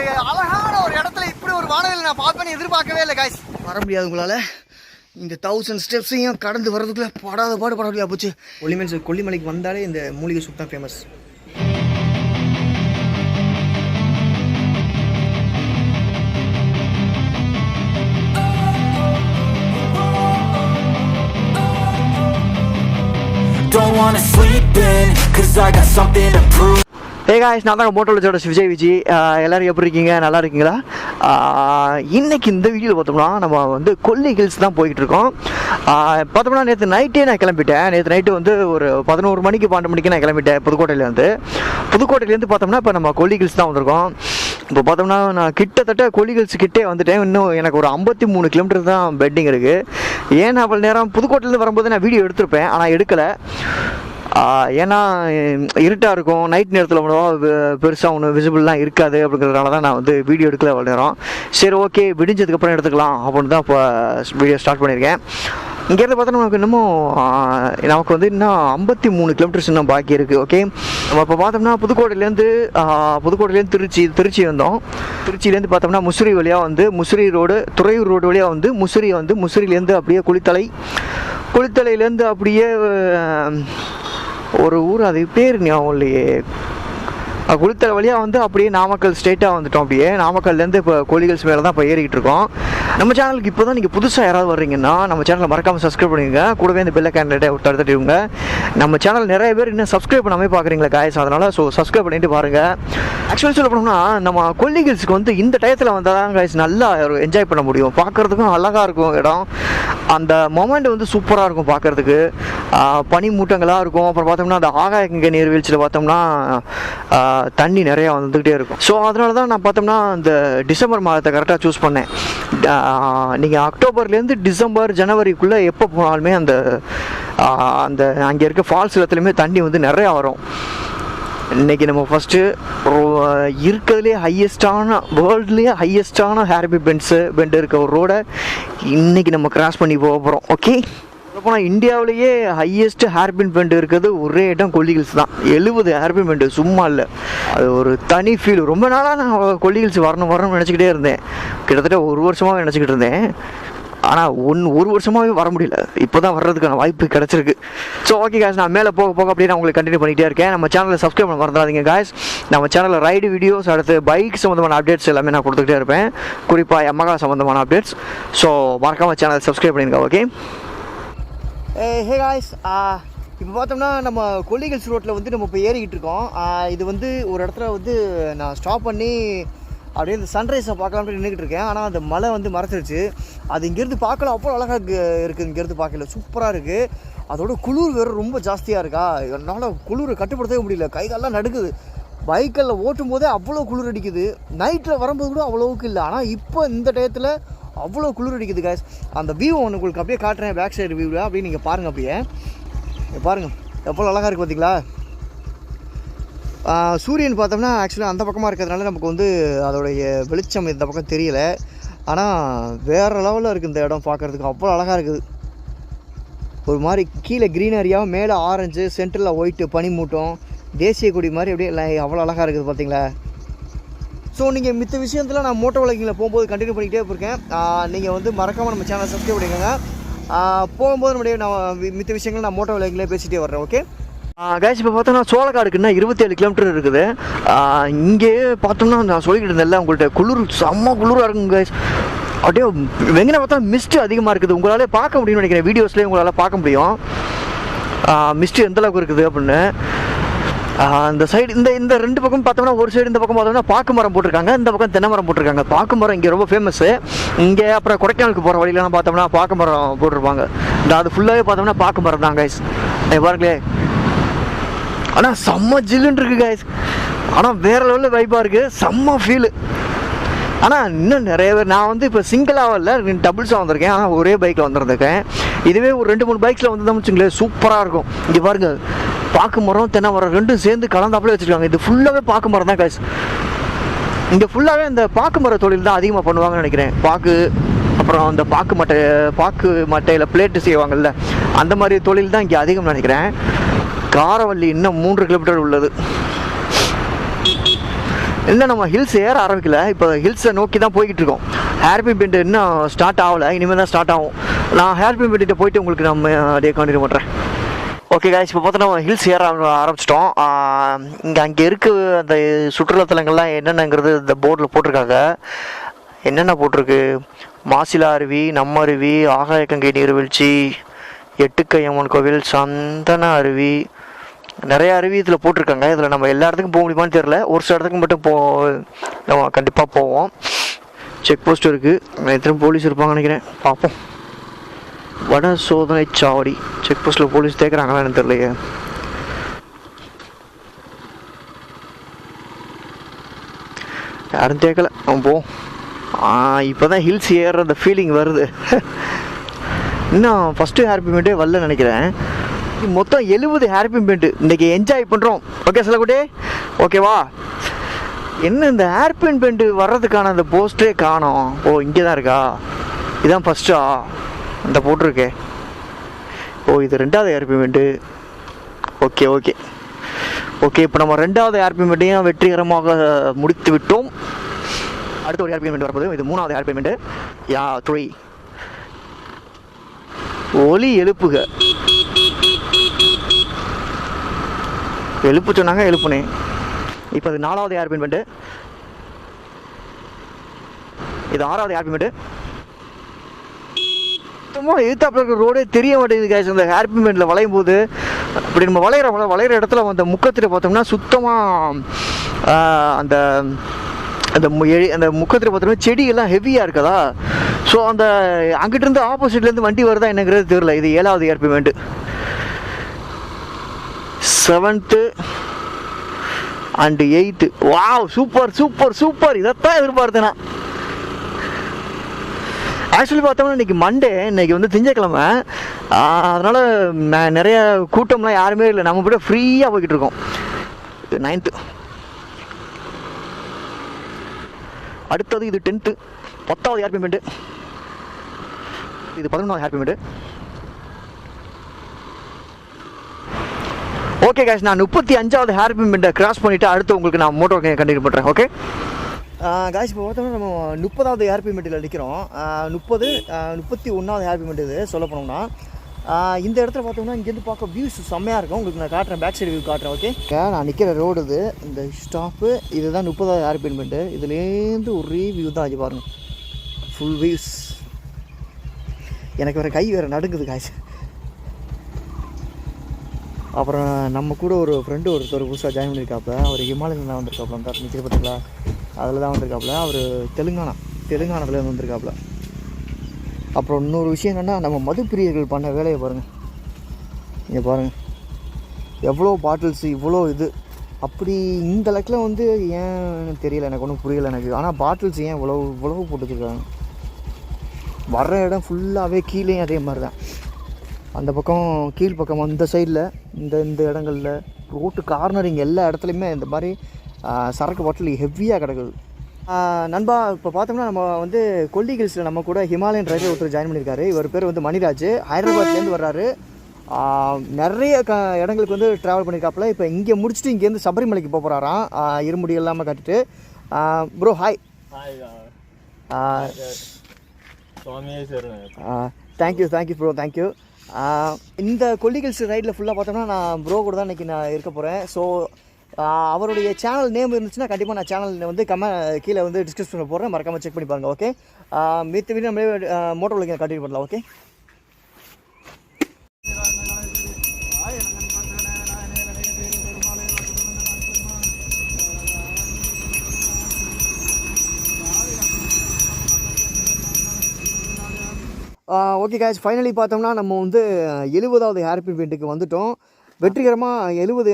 அழகான ஒரு இடத்துல இப்படி ஒரு வானவில் நான் பார்ப்பேன்னு எதிர்பார்க்கவே இல்லை காய்ஸ். வர முடியாது உங்களால். இந்த 1000 ஸ்டெப்ஸையும் கடந்து வர்றதுக்குள்ள படாத பாடு பட முடியாது போச்சு. கொல்லிமலைக்கு வந்தாலே இந்த மூலிகை சூப் தான் famous. Don't wanna sleep in, cause I got something to prove. Hey guys, நான் தான் மோட்டோலஜோட விஜய். எல்லோரும் எப்படி இருக்கீங்க? நல்லா இருக்கீங்களா? இன்றைக்கி இந்த வீடியோவில் பார்த்தோம்னா நம்ம வந்து கொல்லி ஹில்ஸ் தான் போய்கிட்டு இருக்கோம். பார்த்தோம்னா நேற்று நைட்டே நான் கிளம்பிட்டேன். நேற்று நைட்டு வந்து ஒரு 11 மணிக்கு 12 மணிக்கு நான் கிளம்பிட்டேன் புதுக்கோட்டையிலேருந்து பார்த்தோம்னா இப்போ நம்ம கொல்லி ஹில்ஸ் தான் வந்திருக்கோம். இப்போ பார்த்தோம்னா நான் கிட்டத்தட்ட கொல்லி ஹில்ஸ் கிட்டே வந்துட்டேன். இன்னும் எனக்கு ஒரு 53 கிலோமீட்டர் தான் பெட்டிங் இருக்குது. ஏன்னா அவ்வளோ நேரம் புதுக்கோட்டையிலேருந்து வரும்போது நான் வீடியோ எடுத்திருப்பேன், ஆனால் எடுக்கலை. ஏன்னா இருட்டாக இருக்கும், நைட் நேரத்தில் பெருசாக ஒன்று விசிபிள்லாம் இருக்காது. அப்படிங்கிறதுனால தான் நான் வந்து வீடியோ எடுக்கல அவ்வளோ நேரம். சரி, ஓகே, விடிஞ்சதுக்கப்புறம் எடுத்துக்கலாம் அப்படின்னு தான் இப்போ வீடியோ ஸ்டார்ட் பண்ணியிருக்கேன். இங்கேருந்து பார்த்தோன்னா நமக்கு வந்து இன்னும் 53 கிலோமீட்டர்ஸ் இன்னும் பாக்கி இருக்குது. ஓகே, நம்ம இப்போ பார்த்தோம்னா புதுக்கோட்டையிலேருந்து திருச்சி வந்தோம். திருச்சியிலேருந்து பார்த்தோம்னா முசிறி வழியாக வந்து முசிறி ரோடு, துறையூர் ரோடு வழியாக வந்து முசிறிலேருந்து அப்படியே குளித்தலையிலேருந்து அப்படியே ஒரு ஊர், அது பேர் ஞாபகம் இல்லையே, குளித்தலை வழியாக வந்து அப்படியே நாமக்கல் ஸ்ட்ரெயிட்டாக வந்துட்டோம். அப்படியே நாமக்கல்லேருந்து இப்போ கொல்லி ஹில்ஸ் மேலே தான் இப்போ ஏறிக்கிட்டு இருக்கோம். நம்ம சேனலுக்கு இப்போ தான் நீங்கள் புதுசாக யாராவது வர்றீங்கன்னா நம்ம சேனலை மறக்காமல் சப்ஸ்கிரைப் பண்ணிடுங்க. கூடவே இந்த பெல் ஐகானை தட்டிடுங்க. நம்ம சேனல் நிறைய பேர் இன்னும் சப்ஸ்கிரைப் பண்ணாமல் பார்க்குறீங்களா காய்ஸ், அதனால் சப்ஸ்கிரைப் பண்ணிட்டு பாருங்கள். ஆக்சுவலி சொல்ல போனோம்னா நம்ம கொல்லி ஹில்ஸுக்கு வந்து இந்த டயத்தில் வந்தால் தான் காய்ஸ் நல்லா என்ஜாய் பண்ண முடியும். பார்க்குறதுக்கும் அழகாக இருக்கும் இடம். அந்த மொமெண்ட் வந்து சூப்பராக இருக்கும் பார்க்குறதுக்கு. பனி மூட்டங்களாக இருக்கும். அப்புறம் பார்த்தோம்னா அந்த ஆகாயகங்கை நீர்வீழ்ச்சியில் பார்த்தோம்னா தண்ணி நிறையா வந்துக்கிட்டே இருக்கும். ஸோ அதனால தான் நான் பார்த்தோம்னா இந்த டிசம்பர் மாதத்தை கரெக்டாக சூஸ் பண்ணேன். நீங்கள் அக்டோபர்லேருந்து டிசம்பர் ஜனவரிக்குள்ளே எப்போ போனாலுமே அந்த அங்கே இருக்க ஃபால்ஸ் எல்லாத்துலேயுமே தண்ணி வந்து நிறையா வரும். இன்றைக்கி நம்ம ஃபஸ்ட்டு இருக்கிறதுலே வேர்ல்ட்லேயே ஹையஸ்டான ஹேர்பின்ஸ் பெண்டு இருக்க ஒரு ரோடை இன்றைக்கி நம்ம கிராஸ் பண்ணி போக போகிறோம். ஓகே, போனால் இந்தியாவிலேயே ஹையஸ்ட் ஹேர்பின் பெண்டு இருக்கிறது ஒரே இடம் கொல்லி ஹில்ஸ் தான். 70 ஹேர்பின் பெண்டு சும்மா இல்லை. அது ஒரு தனி ஃபீல். ரொம்ப நாளாக நான் கொல்லி ஹில்ஸ் வரணும்னு நினச்சிக்கிட்டே இருந்தேன். கிட்டத்தட்ட ஒரு வருஷமாக நினச்சிக்கிட்டு இருந்தேன். ஆனால் ஒரு வருஷமாகவே வர முடியல. இப்போ தான் வர்றதுக்கான வாய்ப்பு கிடச்சிருக்கு. ஸோ ஓகே காய்ஸ், நான் மேலே போக அப்படியே நான் உங்களுக்கு கண்டினியூ பண்ணிகிட்டே இருக்கேன். நம்ம சேனலில் சப்ஸ்கிரைப் பண்ண மறந்துடாதீங்க காய்ஸ். நம்ம சேனலில் ரைடு வீடியோஸ், அடுத்து பைக் சம்மந்தமான அப்டேட்ஸ் எல்லாமே நான் கொடுத்துக்கிட்டே இருப்பேன், குறிப்பாக யமகா சம்மந்தமான அப்டேட்ஸ். ஸோ மறக்காமல் சேனலை சப்ஸ்கிரைப் பண்ணிடுங்க. ஓகே, ஹே காய்ஸ், இப்போ பார்த்தோம்னா நம்ம கொல்லி ஹில்ஸ் ரோட்டில் வந்து நம்ம இப்போ ஏறிக்கிட்டு இருக்கோம். இது வந்து ஒரு இடத்துல வந்து நான் ஸ்டாப் பண்ணி அப்படியே இந்த சன்ரைஸை பார்க்கலாம்னு நின்றுக்கிட்டு இருக்கேன். ஆனால் அந்த மலை வந்து மறைச்சிருச்சு. அது இங்கேருந்து பார்க்கலாம், அவ்வளோ அழகாக இருக்குது. இங்கேருந்து பார்க்கல சூப்பராக இருக்குது. அதோட குளிர் வேறு ரொம்ப ஜாஸ்தியாக இருக்கா, என்னால் குளிரை கட்டுப்படுத்தவே முடியல. கைகாலெலாம் நடுக்குது. பைக்கில் ஓட்டும் போதே அவ்வளோ குளிர் அடிக்குது. நைட்டில் வரும்போது கூட அவ்வளோவுக்கு இல்லை, ஆனால் இப்போ இந்த டயத்தில் அவ்வளோ குளிர் அடிக்குது காய்ஸ். அந்த வியூ உங்களுக்கு அப்படியே காட்டுறேன், பேக் சைடு வியூவில் அப்படியே நீங்கள் பாருங்கள். அப்படியே பாருங்கள் எவ்வளோ அழகாக இருக்குது பார்த்தீங்களா. சூரியன் பார்த்தோம்னா ஆக்சுவலாக அந்த பக்கமாக இருக்கிறதுனால நமக்கு வந்து அதோடைய வெளிச்சம் இந்த பக்கம் தெரியலை. ஆனால் வேறு லெவலில் இருக்குது இந்த இடம் பார்க்குறதுக்கு. அவ்வளோ அழகாக இருக்குது. ஒரு மாதிரி கீழே க்ரீனரியாக, மேலே ஆரஞ்சு, சென்டரில் ஒயிட்டு பனிமூட்டம், தேசிய கொடி மாதிரி அப்படியே அவ்வளோ அழகாக இருக்குது பார்த்தீங்களா. ஸோ நீங்கள் மித்த விஷயத்தில் நான் மோட்டோ விளக்கில் போகும்போது கண்டினியூ பண்ணிக்கிட்டே இருக்கேன். நீங்கள் வந்து மறக்காமல் நம்ம சேனலை சப்ஸ்கிரைப் பண்ணிக்கோங்க. போகும்போது நம்முடைய நான் மித்த விஷயங்கள் நான் மோட்டோ விளக்கிலே பேசிகிட்டே வர்றேன். ஓகே கைஸ், இப்போ பார்த்தோம்னா சோளக்காடுக்குன்னா 27 கிலோமீட்டர் இருக்குது. இங்கே பார்த்தோம்னா நான் சொல்லிக்கிட்டு இருந்தேன்ல உங்கள்கிட்ட, குளிர் செம்ம குளிராக இருக்குங்க கைஸ். அப்படியே வெங்கின பார்த்தா மிஸ்ட்டு அதிகமாக இருக்குது. உங்களால் பார்க்க முடியும்னு நினைக்கிறேன், வீடியோஸ்லேயே உங்களால் பார்க்க முடியும் மிஸ்ட்டு எந்தளவுக்கு இருக்குது அப்படின்னு. அந்த சைடு இந்த ரெண்டு பக்கம் பார்த்தோம்னா, ஒரு சைடு இந்த பக்கம் பார்த்தோம்னா பாக்கு மரம் போட்டிருக்காங்க, இந்த பக்கம் தென்னை மரம் போட்டிருக்காங்க. பாக்கு மரம் இங்கே ரொம்ப ஃபேமஸ்ஸு. இங்கே அப்புறம் கொடைக்கானலுக்கு போகிற வழியிலாம் பார்த்தோம்னா பாக்கு மரம் போட்டிருப்பாங்க. அது ஃபுல்லாகவே பார்த்தோம்னா பாக்கு மரம் தான் கைஸ். பாருங்களே, ஆனால் செம்ம ஜில்லுன்னு இருக்குது கைஸ். ஆனால் வேறு லெவலில் வைப்பாக இருக்குது, செம்ம ஃபீலு. ஆனால் இன்னும் நிறைய பேர், நான் வந்து இப்போ சிங்கிளாக இல்லை, டபுள்ஸாக வந்திருக்கேன். ஆனால் ஒரே பைக்கில் வந்துருந்துருக்கேன். இதுவே ஒரு 2-3 பைக்கில் வந்தோம்னு வச்சுங்களேன், சூப்பராக இருக்கும். இங்கே பாருங்கள், பாக்கு மரம் தென்னை மரம் ரெண்டும் சேர்ந்து கலந்தாப்புல வச்சுருக்காங்க. இது ஃபுல்லாகவே பாக்கு மரம் தான் கைஸ். இங்கே ஃபுல்லாகவே இந்த பாக்கு மர தொழில் தான் அதிகமாக பண்ணுவாங்கன்னு நினைக்கிறேன். பாக்கு, அப்புறம் அந்த பாக்கு மட்டையில் பிளேட்டு செய்வாங்கள்ல, அந்த மாதிரி தொழில் தான் இங்கே அதிகம் நினைக்கிறேன். காரவள்ளி இன்னும் 3 கிலோமீட்டர் உள்ளது. இல்லை நம்ம ஹில்ஸ் ஏற ஆரம்பிக்கல, இப்போ ஹில்ஸை நோக்கி தான் போய்கிட்டு இருக்கோம். ஹேர்பின் பெண்ட் இன்னும் ஸ்டார்ட் ஆகலை, இனிமேல் தான் ஸ்டார்ட் ஆகும். நான் ஹேர்பின் பெண்கிட்ட போயிட்டு உங்களுக்கு நம்ம அப்படியே கண்டினியூ பண்ணுறேன். ஓகே காய்ஸ், இப்போ பார்த்தோன்னா ஹில்ஸ் ஏற ஆரம்பிச்சிட்டோம். அங்கே இருக்க அந்த சுற்றுலாத்தலங்கள்லாம் என்னென்னங்கிறது இந்த போர்டில் போட்டிருக்காங்க. என்னென்ன போட்டிருக்கு? மாசிலா அருவி, நம்ம அருவி, ஆகாயகங்கை நீர்வீழ்ச்சி, எட்டுக்கையம்மன் கோவில், சந்தன அருவி, நிறைய அருவி இதில் போட்டிருக்காங்க. இதில் நம்ம எல்லா இடத்துக்கும் போக முடியுமான்னு தெரில, ஒரு சில இடத்துக்கு மட்டும் நம்ம கண்டிப்பாக போவோம். செக் போஸ்ட் இருக்குது, எத்தனை போலீஸ் இருப்பாங்கன்னு நினைக்கிறேன், பார்ப்போம். வட சோதனை சாவடி செக் போஸ்ட்டில் போலீஸ் தேக்குறாங்களா எனக்கு தெரியலையே. யாரும் தேக்கலை, அவன் போ. இப்போ தான் ஹில்ஸ் ஏறுற அந்த ஃபீலிங் வருது. இன்னும் ஃபஸ்ட்டு ஹேர்பின் பெண்டே வரல நினைக்கிறேன். மொத்தம் 70 ஹேர்பின் பெண்டு இன்றைக்கி என்ஜாய் பண்ணுறோம். ஓகே சொல்லக்கூடே, ஓகேவா? என்ன இந்த ஹேர்பின் பெண்டு வர்றதுக்கான அந்த போஸ்டே காணோம். ஓ, இங்கே தான் இருக்கா? இதுதான் ஃபஸ்ட்டா அந்த போட்டிருக்கே. ஓ, இது 2வது hairpin bend. Okay okay okay, இப்போ நம்ம 2வது ஹேர்பின் பெண்டையும் வெற்றிகரமாக முடித்து விட்டோம். அடுத்த ஒரு ஹேர்பின் பெண்டு வரப்போது. இது 3வது ஹேர்பின் பெண்டு. யா 3. ஒலி எழுப்புக. எழுப்பு சொன்னாங்க, எழுப்புனேன். இப்போ அது 4வது ஹேர்பின் பெண்டு. இது 6வது ஹேர்பின் பெண்டு. சுத்தமாக எதிர்த்தாப்புல இருக்கிற ரோடே தெரிய மாட்டேங்குது கேஸ். இந்த ஹேர்பின் பெண்டில் வளையும் போது அப்படி நம்ம வளையிற இடத்துல அந்த முக்கத்தில் பார்த்தோம்னா சுத்தமாக அந்த அந்த முக்கத்தில் பார்த்தோம்னா செடியெல்லாம் ஹெவியாக இருக்குதா. ஸோ அந்த அங்கிட்டிருந்து ஆப்போசிட்லேருந்து வண்டி வருதா என்னங்கிறது தெரியல. இது 7வது hairpin bend. 7th and 8th. Wow, super super super. இதைத்தான் எதிர்பார்த்தேன். ஆக்சுவலி பார்த்தோம்னா இன்றைக்கி மண்டே, இன்றைக்கி வந்து திங்கக்கிழமை. அதனால் நிறைய கூட்டம்லாம் யாருமே இல்லை, நம்ம கூட ஃப்ரீயாக போய்கிட்டு இருக்கோம். 9th. அடுத்தது இது 10th, 10வது ஹேர்பின் பெண்டு. இது 11வது ஹேர்பின் பெண்டு. ஓகே காய்ஸ், நான் 35வது ஹேர்பின் பெண்டை கிராஸ் பண்ணிவிட்டு அடுத்து உங்களுக்கு நான் மோட்டோ கண்டினியூ பண்ணுறேன். ஓகே காய்ஸ், இப்போ பார்த்தோம்னா நம்ம 30வது ஹேர்பின் பெண்டில் நிற்கிறோம். 31வது ஹேர்பின் பெண்டு இது சொல்ல போனோம்னா. இந்த இடத்துல பார்த்தோம்னா இங்கேருந்து பார்க்க வியூஸ் செம்மையாக இருக்கும். உங்களுக்கு நான் காட்டுறேன், பேக் சைடு வியூ காட்டுறேன். ஓகே, நான் நிற்கிற ரோடு இது, இந்த ஸ்டாப்பு இதுதான் 30வது ஹேர்பின் பெண்டு. இதுலேருந்து ஒரே வியூ தான். அது பாருங்கள், ஃபுல் வியூஸ். எனக்கு வேறு கை வேறு நடுங்குது காய்ஸ். அப்புறம் நம்ம கூட ஒரு ஃப்ரெண்டு ஒருத்தர் புதுசாக ஜாயின் பண்ணியிருக்காப்புல. அவர் ஹிமாலயன் தான் வந்திருக்காப்புல. அந்த நிற்கிற பார்த்தீங்களா, அதில் தான் வந்திருக்காப்புல. அவர் தெலுங்கானாவில் வந்திருக்காப்புல. அப்புறம் இன்னொரு விஷயம் என்னென்னா, நம்ம மதுப்பிரியர்கள் பண்ண வேலையை பாருங்கள். இங்கே பாருங்கள், எவ்வளோ பாட்டில்ஸு, இவ்வளோ இது. அப்படி இந்த லக்கில் வந்து ஏன்னு தெரியல, எனக்கு ஒன்றும் புரியலை எனக்கு. ஆனால் பாட்டில்ஸ் ஏன் இவ்வளவு போட்டு வச்சுருக்காங்க. வர்ற இடம் ஃபுல்லாகவே கீழேயும் அதே மாதிரி தான். அந்த பக்கம் கீழ்ப்பக்கம் அந்த சைடில் இந்த இடங்களில் ரோட்டு கார்னரிங் எல்லா இடத்துலையுமே இந்த மாதிரி சரக்கு பாட்டில் ஹெவியாக கிடக்குது. நண்பா, இப்போ பார்த்தோம்னா நம்ம வந்து கொல்லி ஹில்ஸில் நம்ம கூட ஹிமாலயன் ரைடர் ஒருத்தர் ஜாயின் பண்ணியிருக்காரு. இவர் பேர் வந்து மணிராஜ், ஹைதராபாத்லேருந்து வர்றாரு. நிறைய இடங்களுக்கு வந்து ட்ராவல் பண்ணியிருக்காப்புல. இப்போ இங்கே முடிச்சுட்டு இங்கேருந்து சபரிமலைக்கு போக போகிறாராம், இருமுடி இல்லாமல் கட்டிட்டு. Bro hi. Thank you bro, thank you. இந்த கொல்லி ஹில்ஸ் ரைடில் ஃபுல்லாக பார்த்தோம்னா நான் ப்ரோ கூட தான் இன்றைக்கி நான் இருக்க போகிறேன். ஸோ அவருடைய சேனல் நேம் இருந்துச்சுன்னா கண்டிப்பாக நான் சேனல் வந்து கீழே வந்து டிஸ்கிரிப்ஷனில் போடுறேன், மறக்காமல் செக் பண்ணி பாருங்கள். ஓகே, மீத்து நம்மளே மோட்டோவில் கண்டினியூ பண்ணலாம். ஓகே, ஓகே காய்ஸ், ஃபைனலி பார்த்தோம்னா நம்ம வந்து 70வது ஹேர்பின் பெண்டுக்கு வந்துவிட்டோம். வெற்றிகரமாக 70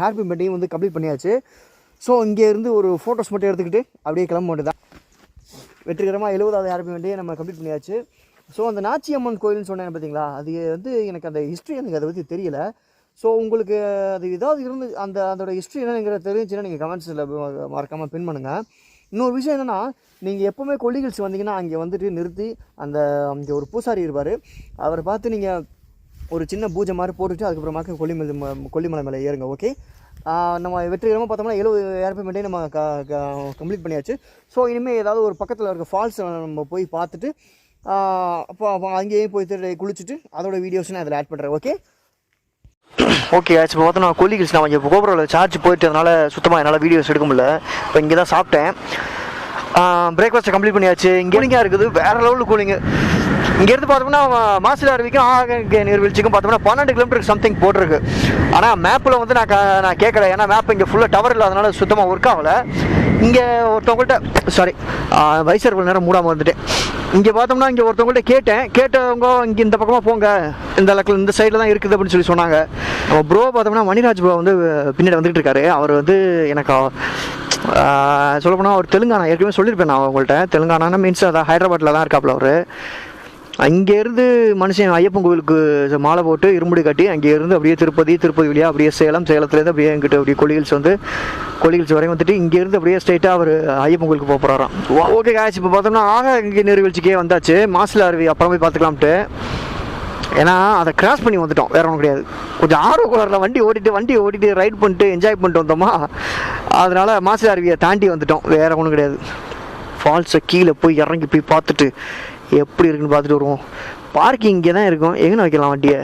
ஹேர்பின் பெண்டையும் வந்து கம்ப்ளீட் பண்ணியாச்சு. ஸோ இங்கேருந்து ஒரு ஃபோட்டோஸ் மட்டும் எடுத்துக்கிட்டு அப்படியே கிளம்ப மட்டும் தான். வெற்றிகரமாக 70வது ஹேர்பின் பெண்டையும் நம்ம கம்ப்ளீட் பண்ணியாச்சு. ஸோ அந்த நாச்சியம்மன் கோயில்னு சொன்னேன் பார்த்தீங்களா, அது வந்து எனக்கு அந்த ஹிஸ்ட்ரி எனக்கு அதை பற்றி தெரியல. ஸோ உங்களுக்கு அது ஏதாவது இருந்து அதோட ஹிஸ்ட்ரி என்னங்கிறத தெரிஞ்சுன்னா நீங்கள் கமெண்ட்ஸில் மறக்காமல் பின் பண்ணுங்கள். இன்னொரு விஷயம் என்னென்னா, நீங்கள் எப்போவுமே கொல்லி ஹில்ஸ் வந்தீங்கன்னா அங்கே வந்துட்டு நிறுத்தி அங்கே ஒரு பூசாரி இருப்பார், அவரை பார்த்து நீங்கள் ஒரு சின்ன பூஜை மாதிரி போட்டுட்டு அதுக்கப்புறமாக்க கொல்லிமலை மேலே ஏறுங்க. ஓகே, நம்ம வெற்றிகரமாக பார்த்தோம்னா 70 ஏர்பேமெண்ட்டே நம்ம கம்ப்ளீட் பண்ணியாச்சு. ஸோ இனிமேல் ஏதாவது ஒரு பக்கத்தில் இருக்க ஃபால்ஸ் நம்ம போய் பார்த்துட்டு அப்போ அங்கேயும் போய் குளிச்சுட்டு அதோட வீடியோஸ் நான் அதில் ஆட் பண்ணுறேன். ஓகே ஆச்சு. இப்போ பார்த்தோன்னா கொல்லி ஹில்ஸ் நான் கொஞ்சம் கோபுரத்தில் சார்ஜ் போயிட்டதுனால சுத்தமாக என்னால் வீடியோஸ் எடுக்க முடியல. இப்போ இங்கே தான் சாப்பிட்டேன். பிரேக்ஃபாஸ்ட்டை கம்ப்ளீட் பண்ணியாச்சு. இங்கே கூலிங்காக இருக்குது, வேறு லெவலில் கூலிங்கு. இங்கேருந்து பார்த்தோம்னா மாசிலா அருவிக்கும் ஆகாயகங்கை நீர்வீழ்ச்சிக்கும் பார்த்தோம்னா 12 கிலோமீட்டருக்கு சம்திங் போட்டிருக்கு. ஆனால் மேப்பில் வந்து நான் கேட்கல, ஏன்னா மேப் இங்கே ஃபுல்லாக டவர் இல்லாதனால சுத்தமாக ஒர்க் ஆகலை. இங்கே ஒருத்தவங்கள்ட்ட வைசர் இவ்வளோ நேரம் மூடாமல் வந்துட்டேன். இங்கே பார்த்தோம்னா இங்கே ஒருத்தவங்கள்ட்ட கேட்டவங்க இங்கே இந்த பக்கமாக போங்க, இந்த சைடில் தான் இருக்குது அப்படின்னு சொன்னாங்க. நம்ம ப்ரோ பார்த்தோம்னா மணிராஜ் ப்ரோ வந்து பின்னாடி வந்துகிட்டு இருக்காரு. அவர் வந்து எனக்கு சொல்லப்போனால் அவர் தெலுங்கானா, ஏற்கனவே சொல்லியிருப்பேன் நான் அவங்கள்ட்ட. தெலுங்கானா மீன்ஸ் அதான் ஹைதராபாத்தில் தான் இருக்காப்புல அவர். அங்கேருந்து மனுஷன் ஐயப்பன் கோவிலுக்கு மாலை போட்டு இருமுடி கட்டி அங்கேருந்து அப்படியே திருப்பதி வழியாக அப்படியே சேலத்துலேருந்து அப்படியே எங்கிட்ட அப்படியே கொல்லி ஹில்ஸ் வரையும் வந்துட்டு இங்கேருந்து அப்படியே ஸ்ட்ரைட்டாக அவர் ஐயப்பன் கோவிலுக்கு போக போகிறாராம். ஓகே காய்ச்சி. இப்போ பார்த்தோம்னா ஆகாயகங்கை நீர்வீழ்ச்சிக்கே வந்தாச்சு. மாசிலா அருவி அப்புறம் போய் பார்த்துக்கலாம்ட்டு. ஏன்னா அதை கிராஸ் பண்ணி வந்துட்டோம், வேறு ஒன்றும் கிடையாது. கொஞ்சம் ஆர்வக்குள்ளரில் வண்டி ஓட்டிட்டு ரைட் பண்ணிட்டு என்ஜாய் பண்ணிட்டு வந்தோமா, அதனால் மாசிலா அருவியை தாண்டி வந்துட்டோம், வேறு ஒன்றும் கிடையாது. ஃபால்ஸை கீழே போய் இறங்கி போய் பார்த்துட்டு எப்படி இருக்குன்னு பார்த்துட்டு வருவோம். பார்க்கிங் இங்கே தான் இருக்கும், எங்கே வைக்கலாம் வண்டியை.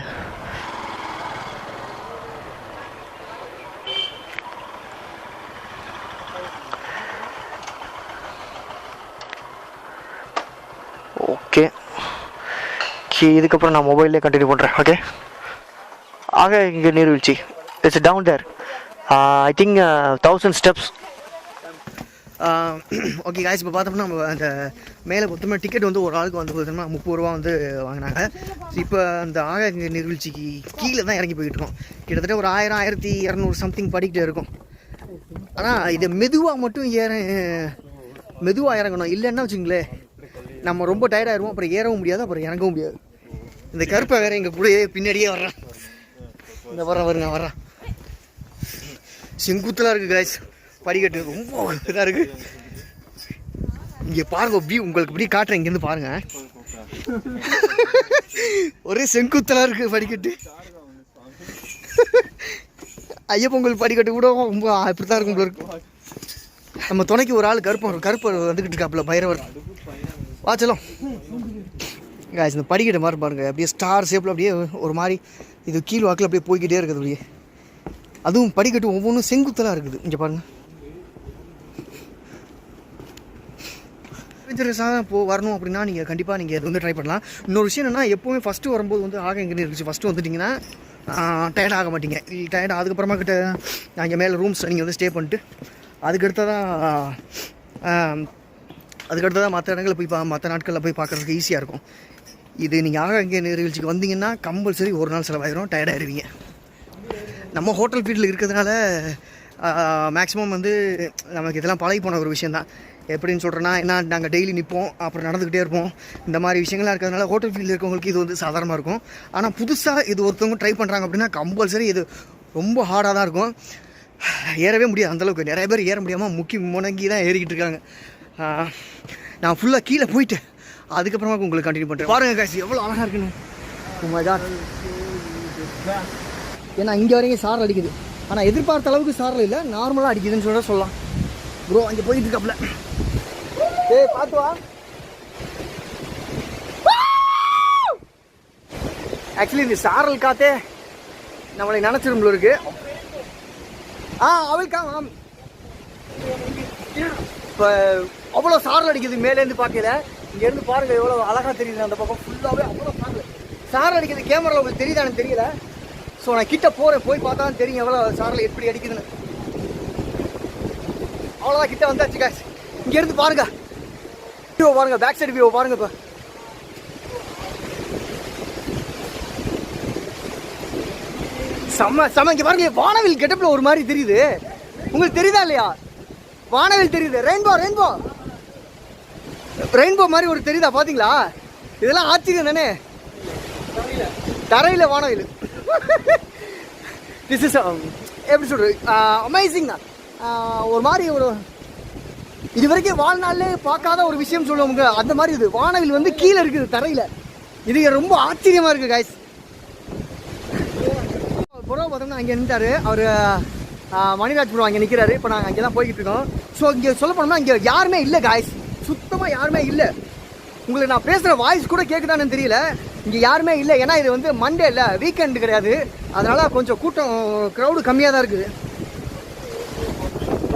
ஓகே, இதுக்கப்புறம் நான் மொபைல்லே கண்டினியூ பண்ணுறேன். ஓகே, ஆக இங்கே நீர்வீழ்ச்சி it's down there. I think 1000 steps. Okay guys. இப்போ பார்த்தோம்னா நம்ம அந்த மேலே மொத்தமாக டிக்கெட் வந்து ஒரு ஆளுக்கு வந்து பார்த்தோம்னா 30 ரூபா வந்து வாங்கினாங்க. இப்போ அந்த ஆகாயகங்கை நீர்வீழ்ச்சிக்கு கீழே தான் இறங்கி போயிட்டுருக்கோம். கிட்டத்தட்ட ஒரு 1000-1200 சம்திங் படிக்கிட்டே இருக்கும். ஆனால் இதை மெதுவாக இறங்கணும், இல்லைன்னா வச்சுங்களேன் நம்ம ரொம்ப டயர்டாகிடுவோம், அப்புறம் ஏறவும் முடியாது, அப்புறம் இறங்கவும் முடியாது. இந்த கருப்பை வேறு எங்கள் கூடயே பின்னாடியே வர்றான். இந்த வர்றான் செங்குத்தலாக இருக்குது காய்ஸ். படிக்கட்டு ரொம்ப இதாக இருக்குது. இங்கே பாருங்க, வியூ உங்களுக்கு இப்படி காட்டுறேன், இங்கேருந்து பாருங்க. ஒரே செங்குத்தலாக இருக்குது படிக்கட்டு. ஐயப்பொங்கல் படிக்கட்டு கூட ரொம்ப இப்படி தான் இருக்கும். நம்ம துணைக்கு ஒரு ஆள் கருப்பு வந்துக்கிட்டு இருக்காப்புல, பைரவர். வாச்சலாம் காய்ஸ். இந்த படிக்கட்டை மாதிரி பாருங்க, அப்படியே ஸ்டார் ஷேப்பில் அப்படியே ஒரு மாதிரி இது கீழ் வாக்கில் அப்படியே போய்கிட்டே இருக்குது அப்படியே. அதுவும் படிக்கட்டு ஒவ்வொன்றும் செங்குத்தலாக இருக்குது. இங்கே பாருங்கள், அட்வென்ச்சரஸாக வரணும் அப்படின்னா நீங்கள் கண்டிப்பாக நீங்கள் இது வந்து ட்ரை பண்ணலாம். இன்னொரு விஷயம் என்னென்னா, எப்போவுமே ஃபஸ்ட்டு வரும்போது வந்து ஆகாயகங்கை நீர்வீழ்ச்சி ஃபஸ்ட்டு வந்துட்டிங்கன்னா டயர்ட் ஆக மாட்டீங்க. டயர்ட் அதுக்கப்புறமா கிட்ட அங்கே மேலே ரூம்ஸ் நீங்கள் வந்து ஸ்டே பண்ணிட்டு அதுக்கடுத்ததான் மற்ற இடங்களில் போய் மற்ற நாட்களில் போய் பார்க்குறதுக்கு ஈஸியாக இருக்கும். இது நீங்கள் ஆகாயகங்கை நீர்வீழ்ச்சிக்கு வந்தீங்கன்னா கம்பல்சரி ஒரு நாள் செலவாயிரும், டயர்டாகிடுவீங்க. நம்ம ஹோட்டல் ஃபீல்டில் இருக்கிறதுனால மேக்ஸிமம் வந்து நமக்கு இதெல்லாம் பழகி போன ஒரு விஷயந்தான். எப்படின்னு சொல்கிறேன்னா, ஏன்னா நாங்கள் டெய்லி நிற்போம், அப்புறம் நடந்துக்கிட்டே இருப்போம். இந்த மாதிரி விஷயங்கள்லாம் இருக்கிறதுனால ஹோட்டல் ஃபீல்டில் இருக்கவங்களுக்கு இது வந்து சாதாரணமாக இருக்கும். ஆனால் புதுசாக இது ஒருத்தவங்க ட்ரை பண்ணுறாங்க அப்படின்னா கம்பல்சரி இது ரொம்ப ஹார்டாக தான் இருக்கும். ஏறவே முடியாது அந்தளவுக்கு. நிறைய பேர் ஏற முடியாமல் முடங்கி தான் ஏறிக்கிட்டு இருக்காங்க. நான் ஃபுல்லாக கீழே போயிட்டு அதுக்கப்புறமா உங்களுக்கு கண்டினியூ பண்ணுறேன். பாருங்கள் காய்ச்சி எவ்வளோ அழகாக இருக்குன்னு. ஏன்னா இங்கே வரைக்கும் சாரல் அடிக்குது, ஆனால் எதிர்பார்த்த அளவுக்கு சாரல் இல்லை, நார்மலாக அடிக்குதுன்னு சொல்லலாம். ப்ரோ அங்கே போயிட்டு இருக்காப்புல, பார்த்து வா. ஆக்சுவலி இந்த சாரல் காத்தே நம்மளை நினச்சிரும்புல இருக்கு. அவளுக்கா இப்போ அவ்வளோ சாரல் அடிக்குது மேலேருந்து பார்க்கல. இங்கேருந்து பாருங்கள் எவ்வளோ அழகாக தெரியுது. அந்த பக்கம் ஃபுல்லாகவே அவ்வளோ சாரல் அடிக்குது. கேமரா உங்களுக்கு தெரியுதான்னு தெரியல. ஸோ நான் கிட்ட போய் பார்த்தா தான் தெரியும் எவ்வளோ சாரல் எப்படி அடிக்குதுன்னு. அவ்வளோதான், கிட்ட வந்தாச்சு காய்ஸ். இங்கேருந்து பாருங்க, வியூ பாருங்க, பேக் சைடு வியூ பாருங்க. இப்போ செம்ம இங்கே பாருங்க, வானவில் கெட்டப்பில் ஒரு மாதிரி தெரியுது. உங்களுக்கு தெரியுதா இல்லையா? வானவில் தெரியுது, ரெயின்போ மாதிரி ஒரு தெரியுதா? பார்த்தீங்களா? இதெல்லாம் ஆச்சரியம் தானே. தரையில் வானவில். திஸ் இஸ் எப்படி சொல்கிறது, அமேசிங் தான். ஒரு மாதிரி ஒரு இது வரைக்கும் வாழ்நாளிலே பார்க்காத ஒரு விஷயம் சொல்லுவாங்க, அந்த மாதிரி இது. வானவில் வந்து கீழே இருக்குது தரையில். இது ரொம்ப ஆச்சரியமாக இருக்குது காய்ஸ். புறவை பார்த்தோம்னா அங்கே நின்றார் அவர். மணிராஜ் ப்ரோ அங்கே நிற்கிறாரு. இப்போ நாங்கள் அங்கே தான் போய்கிட்டு இருக்கோம். ஸோ இங்கே சொல்ல போனோம்னா இங்கே யாருமே இல்லை காய்ஸ், சுத்தமாக யாருமே இல்லை. உங்களுக்கு நான் பேசுகிற வாய்ஸ் கூட கேட்குதான்னு தெரியல. இங்கே யாருமே இல்லை. ஏன்னா இது வந்து மண்டே இல்லை, வீக்கெண்டு கிடையாது. அதனால் கொஞ்சம் கூட்டம் க்ரௌடு கம்மியாக தான் இருக்குது.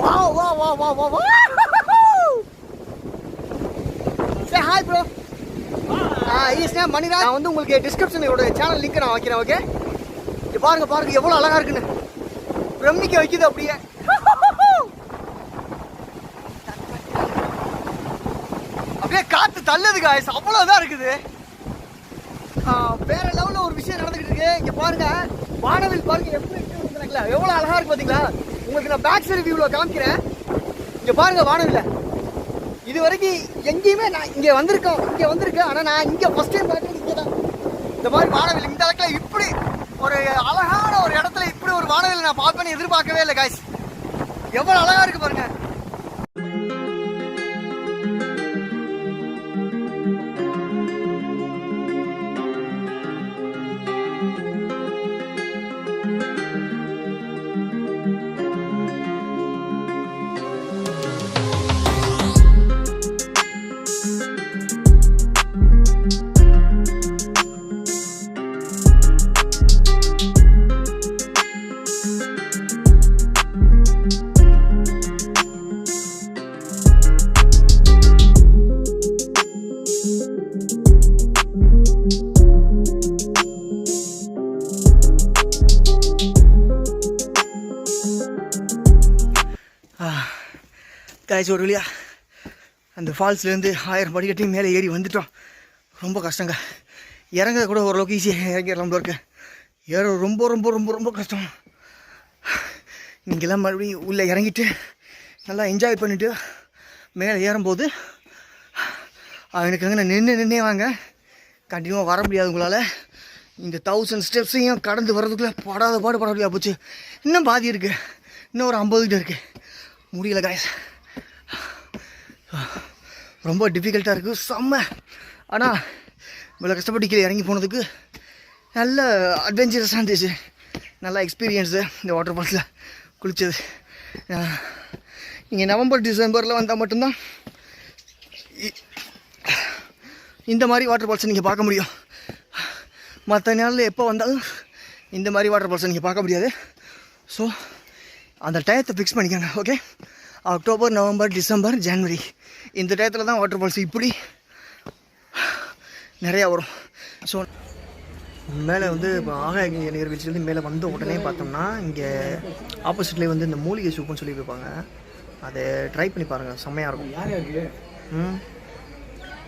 வா வா வா வா வா வா. Say hi bro. His name Maniraj. நான் வந்து உங்களுக்கு டிஸ்கிரிப்ஷனோட சேனல் லிங்க் நான் வைக்கிறேன். ஓகே, இங்கே பாருங்க எவ்வளோ அழகாக இருக்குன்னு பிரமிக்க வைக்குது அப்படியே. அப்படியே காத்து தள்ளுது காய்ஸ், அவ்வளோதான் இருக்குது. வேற லெவலில் ஒரு விஷயம் நடந்துகிட்டு இருக்கு. இங்கே பாருங்க வானவில் பாருங்க எப்படி இருக்குங்களா, எவ்வளோ அழகா இருக்கு பார்த்தீங்களா. உங்களுக்கு நான் பேக் சைடு வியூவில் காமிக்கிறேன். இங்கே பாருங்க வானவில். இது வரைக்கும் எங்கேயுமே நான் இங்கே வந்திருக்கேன். ஆனால் நான் இங்கே ஃபர்ஸ்ட் டைம் பார்த்தது இங்கே தான். இந்த மாதிரி வானவில் இந்த இடத்துல இப்படி ஒரு அழகான ஒரு இடத்துல இப்படி ஒரு வானவில் நான் பார்ப்பேன்னு எதிர்பார்க்கவே இல்லை காய்ஸ். எவ்வளோ அழகா இருக்கு பாருங்க. காய்ச்சி ஒரு வழியா அந்த ஃபால்ஸ்லேருந்து 1000 படிக்கட்டையும் மேலே ஏறி வந்துட்டோம். ரொம்ப கஷ்டங்க. இறங்க கூட ஓரளவுக்கு ஈஸியாக இறங்கிடலாம் இருக்கு. ஏற ரொம்ப ரொம்ப ரொம்ப ரொம்ப கஷ்டம். இங்கெல்லாம் மறுபடியும் உள்ளே இறங்கிட்டு நல்லா என்ஜாய் பண்ணிவிட்டு மேலே ஏறும்போது எனக்கு அங்கே நின்னே வாங்க. கண்டினியூவாக வர முடியாது உங்களால். இந்த 1000 ஸ்டெப்ஸையும் கடந்து வர்றதுக்குள்ளே பட முடியாது போச்சு. இன்னும் பாதி இருக்குது, இன்னும் ஒரு 50 கிட்ட இருக்குது. முடியல காய்ஸ், ரொம்ப டிஃபிகல்ட்டாக இருக்குது, செம்ம. ஆனால் இவ்வளோ கஷ்டப்பட்டு கீழே இறங்கி போனதுக்கு நல்ல அட்வென்ச்சரஸாக இருந்துச்சு. நல்ல எக்ஸ்பீரியன்ஸு இந்த வாட்டர் ஃபால்ஸில் குளித்தது. நீங்கள் நவம்பர் டிசம்பரில் வந்தால் மட்டும்தான் இந்த மாதிரி வாட்டர் ஃபால்ஸை நீங்கள் பார்க்க முடியும். மற்ற நாளில் எப்போ வந்தாலும் இந்த மாதிரி வாட்டர் ஃபால்ஸை நீங்கள் பார்க்க முடியாது. ஸோ அந்த டயத்தை ஃபிக்ஸ் பண்ணிக்கோங்க. ஓகே, அக்டோபர், நவம்பர், டிசம்பர், ஜனவரி இந்த டயத்தில் தான் வாட்டர் ஃபால்ஸ் இப்படி நிறையா வரும். ஸோ மேலே வந்து இப்போ ஆகாய நீர்வீழ்ச்சிலேருந்து மேலே வந்த உடனே பார்த்தோம்னா இங்கே ஆப்போசிட்லேயே வந்து இந்த மூலிகை சூப்புன்னு சொல்லி வைப்பாங்க. அதை ட்ரை பண்ணி பாருங்கள், செம்மையாக இருக்கும்.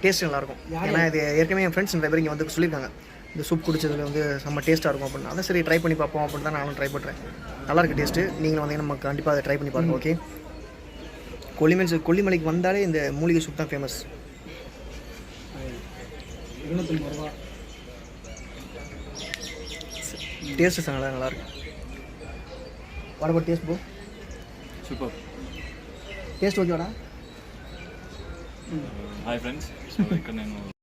டேஸ்ட் நல்லாயிருக்கும். ஏன்னா இது ஏற்கனவே என் ஃப்ரெண்ட்ஸ் நிறைய பேர் இங்கே வந்து சொல்லியிருக்காங்க இந்த சூப் குடிச்சதில் வந்து செம்ம டேஸ்ட்டாக இருக்கும் அப்படின்னு. அதான் சரி ட்ரை பண்ணி பார்ப்போம் அப்படின்னு தான் நானும் ட்ரை பண்ணுறேன். நல்லாயிருக்கு டேஸ்ட்டு. நீங்களும் வந்தீங்கன்னா நம்ம கண்டிப்பாக அதை ட்ரை பண்ணி பாருங்கள். ஓகே, கொல்லிமலைக்கு வந்தாலே இந்த மூலிகை சூப் தான் ஃபேமஸ். டேஸ்ட்டு நல்லாயிருக்கு. What about taste bro? Super taste ఓకేనా? హాయ్ ఫ్రెండ్స్, సో ఇక్కడ నేను